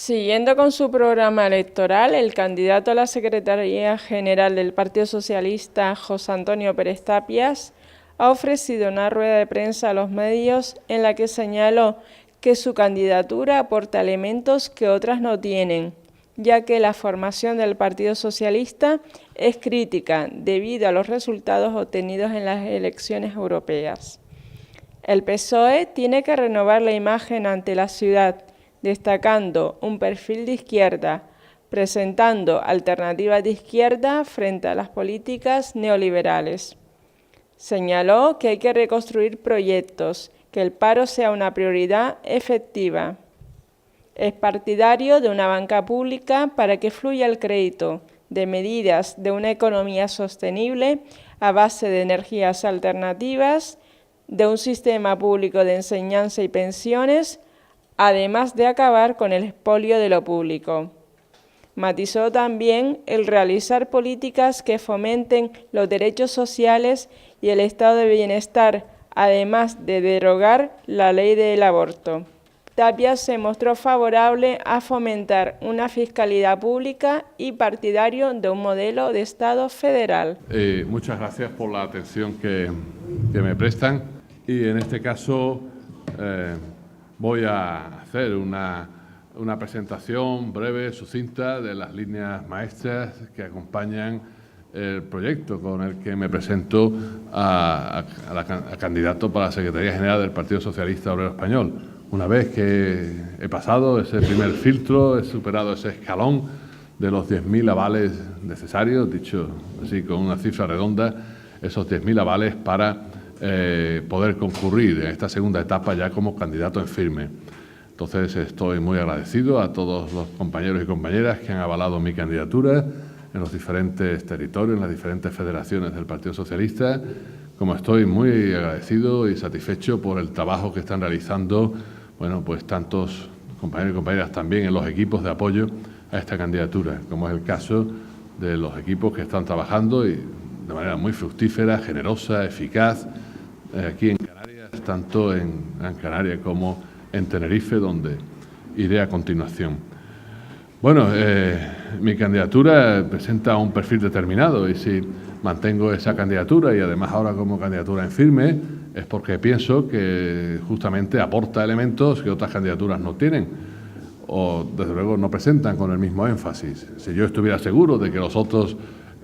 Siguiendo con su programa electoral, el candidato a la Secretaría General del Partido Socialista, José Antonio Pérez Tapias, ha ofrecido una rueda de prensa a los medios en la que señaló que su candidatura aporta elementos que otras no tienen, ya que la formación del Partido Socialista es crítica debido a los resultados obtenidos en las elecciones europeas. El PSOE tiene que renovar la imagen ante la ciudad, destacando un perfil de izquierda, presentando alternativas de izquierda frente a las políticas neoliberales. Señaló que hay que reconstruir proyectos, que el paro sea una prioridad efectiva. Es partidario de una banca pública para que fluya el crédito, de medidas de una economía sostenible a base de energías alternativas, de un sistema público de enseñanza y pensiones, además de acabar con el expolio de lo público. Matizó también el realizar políticas que fomenten los derechos sociales y el estado de bienestar, además de derogar la ley del aborto. Tapias se mostró favorable a fomentar una fiscalidad pública y partidario de un modelo de Estado federal. Muchas gracias por la atención que me prestan y en este caso voy a hacer una presentación breve, sucinta, de las líneas maestras que acompañan el proyecto con el que me presento a candidato para la Secretaría General del Partido Socialista Obrero Español. Una vez que he pasado ese primer filtro, he superado ese escalón de los 10.000 avales necesarios, dicho así con una cifra redonda, esos 10.000 avales para poder concurrir en esta segunda etapa ya como candidato en firme. Entonces estoy muy agradecido a todos los compañeros y compañeras que han avalado mi candidatura en los diferentes territorios, en las diferentes federaciones del Partido Socialista, como estoy muy agradecido y satisfecho por el trabajo que están realizando, bueno, pues tantos compañeros y compañeras también en los equipos de apoyo a esta candidatura, como es el caso de los equipos que están trabajando y de manera muy fructífera, generosa, eficaz, aquí en Canarias, tanto en Gran Canaria como en Tenerife, donde iré a continuación. Bueno, mi candidatura presenta un perfil determinado y si mantengo esa candidatura y además ahora como candidatura en firme es porque pienso que justamente aporta elementos que otras candidaturas no tienen o desde luego no presentan con el mismo énfasis. Si yo estuviera seguro de que los otros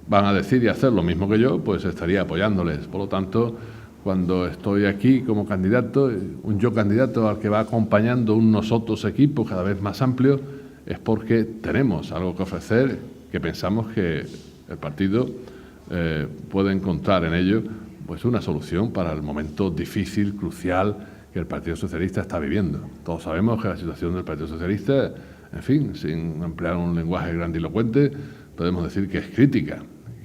van a decir y hacer lo mismo que yo, pues estaría apoyándoles. Por lo tanto, cuando estoy aquí como candidato, un yo candidato al que va acompañando un nosotros equipo cada vez más amplio, es porque tenemos algo que ofrecer, que pensamos que el partido puede encontrar en ello pues una solución para el momento difícil, crucial que el Partido Socialista está viviendo. Todos sabemos que la situación del Partido Socialista, en fin, sin emplear un lenguaje grandilocuente, podemos decir que es crítica,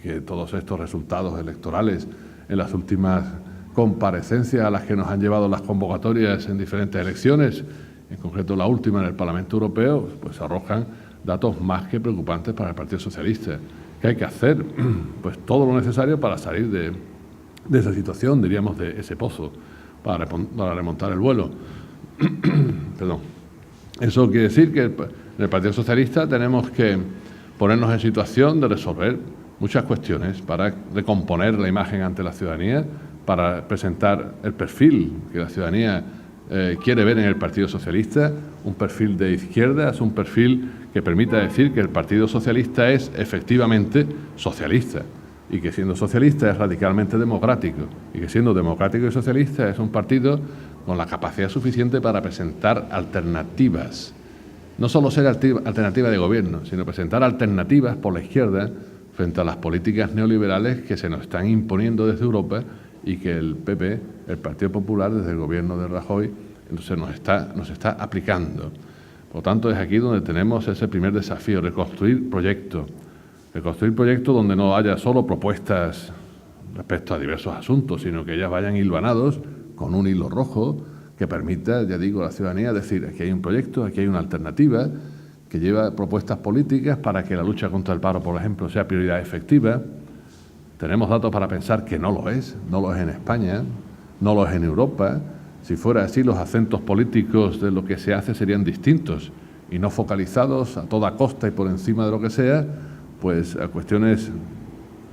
que todos estos resultados electorales en las últimas comparecencias a las que nos han llevado las convocatorias en diferentes elecciones, en concreto la última en el Parlamento Europeo, pues arrojan datos más que preocupantes para el Partido Socialista. ¿Qué hay que hacer? Pues todo lo necesario para salir de esa situación, diríamos, de ese pozo, para remontar el vuelo. Perdón. Eso quiere decir que en el Partido Socialista tenemos que ponernos en situación de resolver muchas cuestiones para recomponer la imagen ante la ciudadanía, para presentar el perfil que la ciudadanía quiere ver en el Partido Socialista, un perfil de izquierdas, un perfil que permita decir que el Partido Socialista es efectivamente socialista y que siendo socialista es radicalmente democrático y que siendo democrático y socialista es un partido con la capacidad suficiente para presentar alternativas. No solo ser alternativa de gobierno, sino presentar alternativas por la izquierda frente a las políticas neoliberales que se nos están imponiendo desde Europa y que el PP, el Partido Popular, desde el gobierno de Rajoy, entonces nos está aplicando. Por lo tanto, es aquí donde tenemos ese primer desafío, reconstruir proyectos donde no haya solo propuestas respecto a diversos asuntos, sino que ellas vayan hilvanados con un hilo rojo que permita, ya digo, a la ciudadanía decir, aquí hay un proyecto, aquí hay una alternativa que lleva propuestas políticas para que la lucha contra el paro, por ejemplo, sea prioridad efectiva. Tenemos datos para pensar que no lo es en España, no lo es en Europa. Si fuera así, los acentos políticos de lo que se hace serían distintos y no focalizados a toda costa y por encima de lo que sea, pues a cuestiones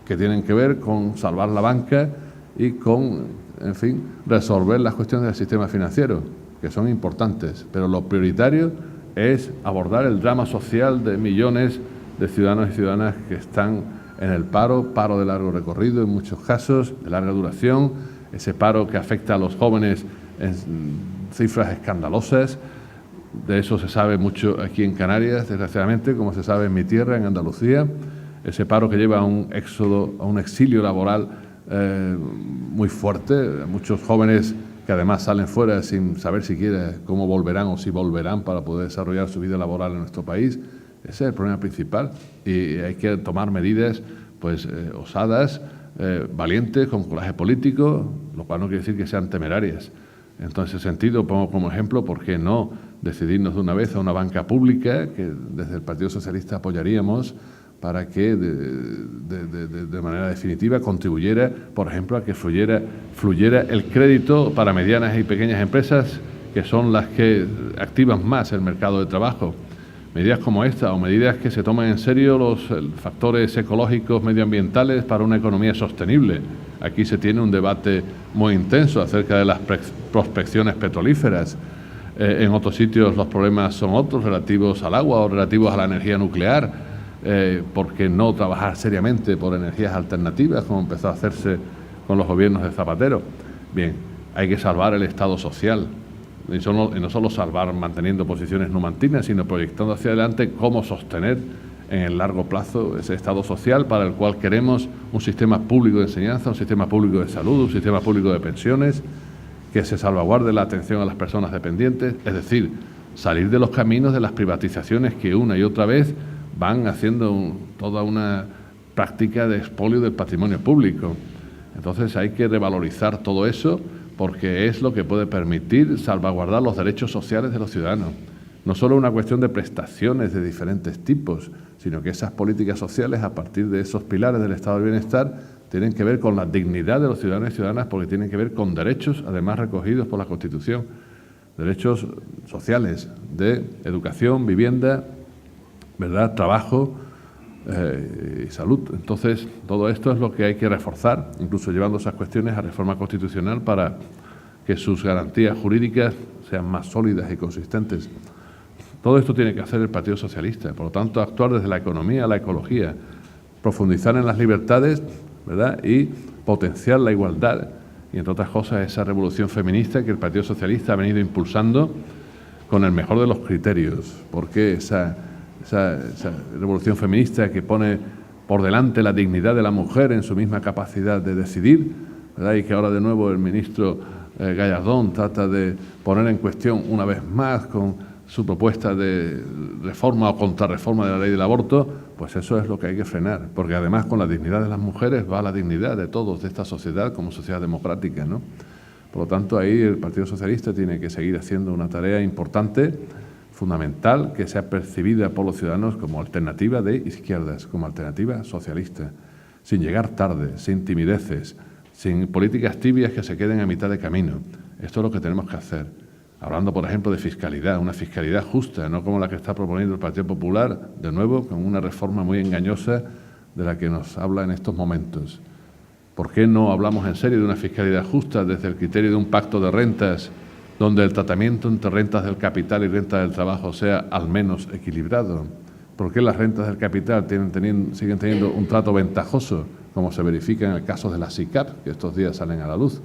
que tienen que ver con salvar la banca y con, en fin, resolver las cuestiones del sistema financiero, que son importantes, pero lo prioritario es abordar el drama social de millones de ciudadanos y ciudadanas que están en el paro de largo recorrido en muchos casos, de larga duración, ese paro que afecta a los jóvenes en cifras escandalosas. De eso se sabe mucho aquí en Canarias, desgraciadamente, como se sabe en mi tierra, en Andalucía, ese paro que lleva a un éxodo, a un exilio laboral muy fuerte, muchos jóvenes que además salen fuera sin saber siquiera cómo volverán o si volverán para poder desarrollar su vida laboral en nuestro país. Ese es el problema principal y hay que tomar medidas pues osadas, valientes, con coraje político, lo cual no quiere decir que sean temerarias. En ese sentido, pongo como ejemplo, ¿por qué no decidirnos de una vez a una banca pública que desde el Partido Socialista apoyaríamos para que de manera definitiva contribuyera, por ejemplo, a que fluyera el crédito para medianas y pequeñas empresas, que son las que activan más el mercado de trabajo? Medidas como esta o medidas que se tomen en serio los factores ecológicos, medioambientales para una economía sostenible. Aquí se tiene un debate muy intenso acerca de las prospecciones petrolíferas. En otros sitios los problemas son otros, relativos al agua o relativos a la energía nuclear. ¿Por qué no trabajar seriamente por energías alternativas, como empezó a hacerse con los gobiernos de Zapatero? Bien, hay que salvar el Estado social. Y no solo salvar manteniendo posiciones numantinas, sino proyectando hacia adelante cómo sostener en el largo plazo ese Estado social para el cual queremos un sistema público de enseñanza, un sistema público de salud, un sistema público de pensiones, que se salvaguarde la atención a las personas dependientes, es decir, salir de los caminos de las privatizaciones que una y otra vez van haciendo toda una práctica de expolio del patrimonio público. Entonces hay que revalorizar todo eso, porque es lo que puede permitir salvaguardar los derechos sociales de los ciudadanos. No solo una cuestión de prestaciones de diferentes tipos, sino que esas políticas sociales, a partir de esos pilares del estado del bienestar, tienen que ver con la dignidad de los ciudadanos y ciudadanas, porque tienen que ver con derechos, además recogidos por la Constitución, derechos sociales de educación, vivienda, ¿verdad?, trabajo y salud. Entonces, todo esto es lo que hay que reforzar, incluso llevando esas cuestiones a reforma constitucional para que sus garantías jurídicas sean más sólidas y consistentes. Todo esto tiene que hacer el Partido Socialista. Por lo tanto, actuar desde la economía a la ecología, profundizar en las libertades, ¿verdad?, y potenciar la igualdad y, entre otras cosas, esa revolución feminista que el Partido Socialista ha venido impulsando con el mejor de los criterios. Porque esa revolución feminista que pone por delante la dignidad de la mujer en su misma capacidad de decidir, ¿verdad?, y que ahora de nuevo el ministro Gallardón trata de poner en cuestión una vez más con su propuesta de reforma o contrarreforma de la ley del aborto, pues eso es lo que hay que frenar, porque además con la dignidad de las mujeres va la dignidad de todos, de esta sociedad como sociedad democrática, ¿no? Por lo tanto, ahí el Partido Socialista tiene que seguir haciendo una tarea importante, fundamental, que sea percibida por los ciudadanos como alternativa de izquierdas, como alternativa socialista, sin llegar tarde, sin timideces, sin políticas tibias que se queden a mitad de camino. Esto es lo que tenemos que hacer. Hablando, por ejemplo, de fiscalidad, una fiscalidad justa, no como la que está proponiendo el Partido Popular, de nuevo, con una reforma muy engañosa de la que nos habla en estos momentos. ¿Por qué no hablamos en serio de una fiscalidad justa desde el criterio de un pacto de rentas, donde el tratamiento entre rentas del capital y rentas del trabajo sea al menos equilibrado? ¿Por qué las rentas del capital siguen teniendo un trato ventajoso, como se verifica en el caso de la SICAP, que estos días salen a la luz,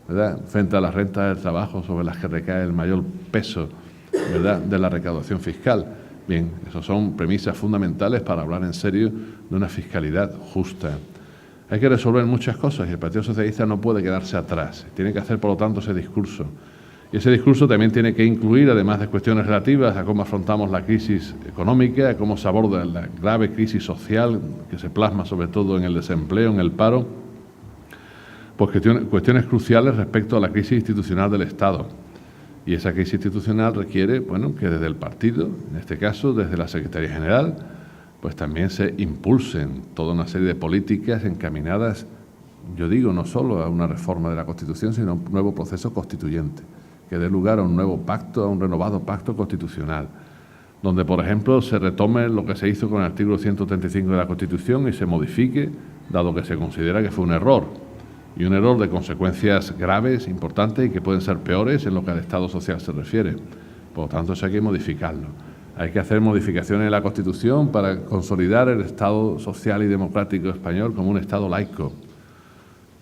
¿verdad?, frente a las rentas del trabajo sobre las que recae el mayor peso, ¿verdad?, de la recaudación fiscal? Bien, esas son premisas fundamentales para hablar en serio de una fiscalidad justa. Hay que resolver muchas cosas y el Partido Socialista no puede quedarse atrás. Tiene que hacer, por lo tanto, ese discurso. Y ese discurso también tiene que incluir, además de cuestiones relativas a cómo afrontamos la crisis económica, a cómo se aborda la grave crisis social que se plasma sobre todo en el desempleo, en el paro, pues cuestiones cruciales respecto a la crisis institucional del Estado. Y esa crisis institucional requiere, bueno, que desde el partido, en este caso desde la Secretaría General, pues también se impulsen toda una serie de políticas encaminadas, yo digo, no solo a una reforma de la Constitución, sino a un nuevo proceso constituyente, que dé lugar a un nuevo pacto, a un renovado pacto constitucional, donde, por ejemplo, se retome lo que se hizo con el artículo 135 de la Constitución y se modifique, dado que se considera que fue un error, y un error de consecuencias graves, importantes y que pueden ser peores en lo que al Estado social se refiere. Por lo tanto, eso hay que modificarlo. Hay que hacer modificaciones en la Constitución para consolidar el Estado social y democrático español como un Estado laico,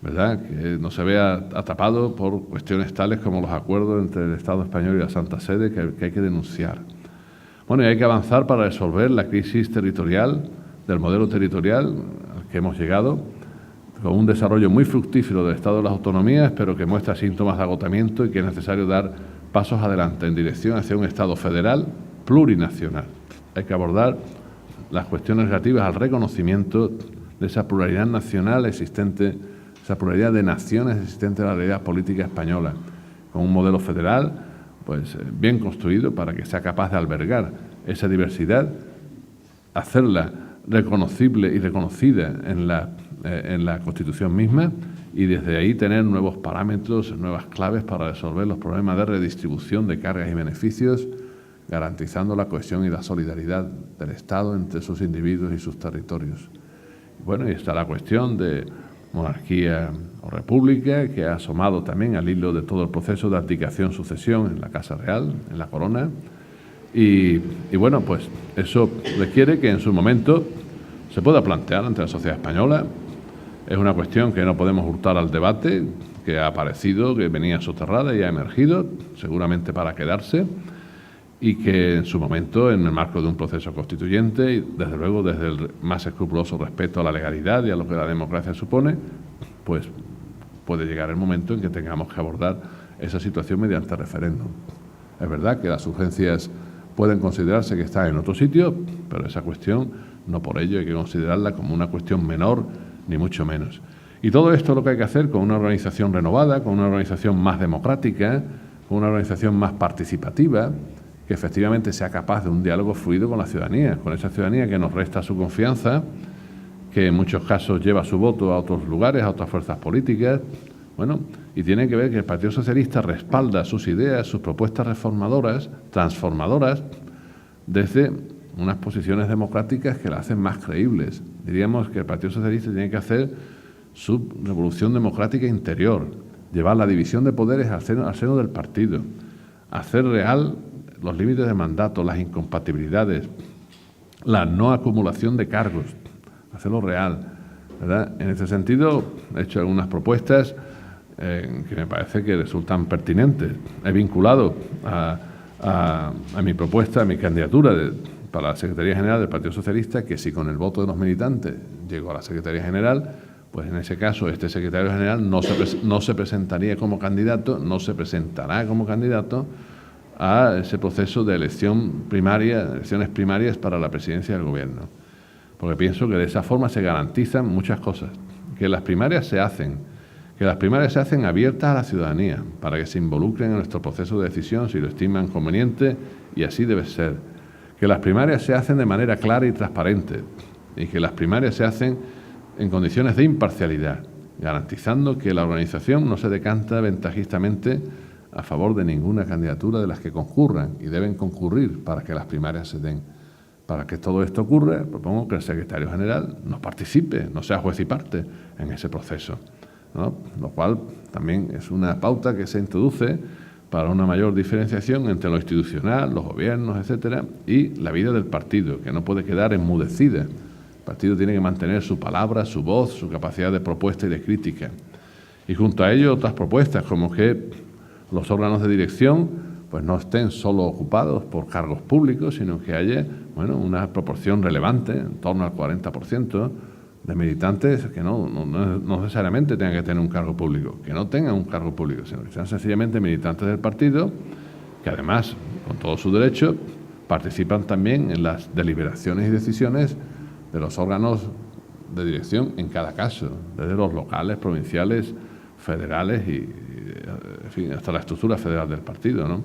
¿verdad? Que no se vea atrapado por cuestiones tales como los acuerdos entre el Estado español y la Santa Sede que hay que denunciar. Bueno, y hay que avanzar para resolver la crisis territorial, del modelo territorial al que hemos llegado, con un desarrollo muy fructífero del Estado de las autonomías, pero que muestra síntomas de agotamiento y que es necesario dar pasos adelante en dirección hacia un Estado federal plurinacional. Hay que abordar las cuestiones relativas al reconocimiento de esa pluralidad nacional existente, esa pluralidad de naciones existente en la realidad política española, con un modelo federal pues bien construido para que sea capaz de albergar esa diversidad, hacerla reconocible y reconocida en la Constitución misma y desde ahí tener nuevos parámetros, nuevas claves para resolver los problemas de redistribución de cargas y beneficios, garantizando la cohesión y la solidaridad del Estado entre sus individuos y sus territorios. Bueno, y está la cuestión de monarquía o república, que ha asomado también al hilo de todo el proceso de abdicación-sucesión en la Casa Real, en la Corona. Y bueno, pues eso requiere que en su momento se pueda plantear ante la sociedad española. Es una cuestión que no podemos hurtar al debate, que ha aparecido, que venía soterrada y ha emergido, seguramente para quedarse, y que en su momento, en el marco de un proceso constituyente, y desde luego desde el más escrupuloso respeto a la legalidad y a lo que la democracia supone, pues puede llegar el momento en que tengamos que abordar esa situación mediante referéndum. Es verdad que las urgencias pueden considerarse que están en otro sitio, pero esa cuestión no por ello hay que considerarla como una cuestión menor, ni mucho menos. Y todo esto es lo que hay que hacer con una organización renovada, con una organización más democrática, con una organización más participativa, que efectivamente sea capaz de un diálogo fluido con la ciudadanía, con esa ciudadanía que nos resta su confianza, que en muchos casos lleva su voto a otros lugares, a otras fuerzas políticas. Bueno, y tiene que ver que el Partido Socialista respalda sus ideas, sus propuestas reformadoras, transformadoras, desde unas posiciones democráticas que la hacen más creíbles. Diríamos que el Partido Socialista tiene que hacer su revolución democrática interior, llevar la división de poderes al seno del partido, hacer real los límites de mandato, las incompatibilidades, la no acumulación de cargos, hacerlo real, ¿verdad? En ese sentido, he hecho algunas propuestas que me parece que resultan pertinentes. He vinculado a mi propuesta, a mi candidatura para la Secretaría General del Partido Socialista, que si con el voto de los militantes llego a la Secretaría General, pues en ese caso este secretario general no se presentaría como candidato, no se presentará como candidato a ese proceso de elecciones primarias para la presidencia del Gobierno. Porque pienso que de esa forma se garantizan muchas cosas. Que las primarias se hacen abiertas a la ciudadanía, para que se involucren en nuestro proceso de decisión si lo estiman conveniente, y así debe ser. Que las primarias se hacen de manera clara y transparente, y que las primarias se hacen en condiciones de imparcialidad, garantizando que la organización no se decanta ventajistamente a favor de ninguna candidatura de las que concurran y deben concurrir para que las primarias se den. Para que todo esto ocurra, propongo que el secretario general no participe, no sea juez y parte en ese proceso, ¿no? Lo cual también es una pauta que se introduce para una mayor diferenciación entre lo institucional, los gobiernos, etcétera, y la vida del partido, que no puede quedar enmudecida. El partido tiene que mantener su palabra, su voz, su capacidad de propuesta y de crítica. Y junto a ello otras propuestas, como que los órganos de dirección pues no estén solo ocupados por cargos públicos, sino que haya una proporción relevante, en torno al 40%, de militantes que no necesariamente tengan que tener un cargo público, que no tengan un cargo público, sino que sean sencillamente militantes del partido, que además, con todo su derecho, participan también en las deliberaciones y decisiones de los órganos de dirección en cada caso, desde los locales, provinciales, federales y en fin, hasta la estructura federal del partido, ¿no?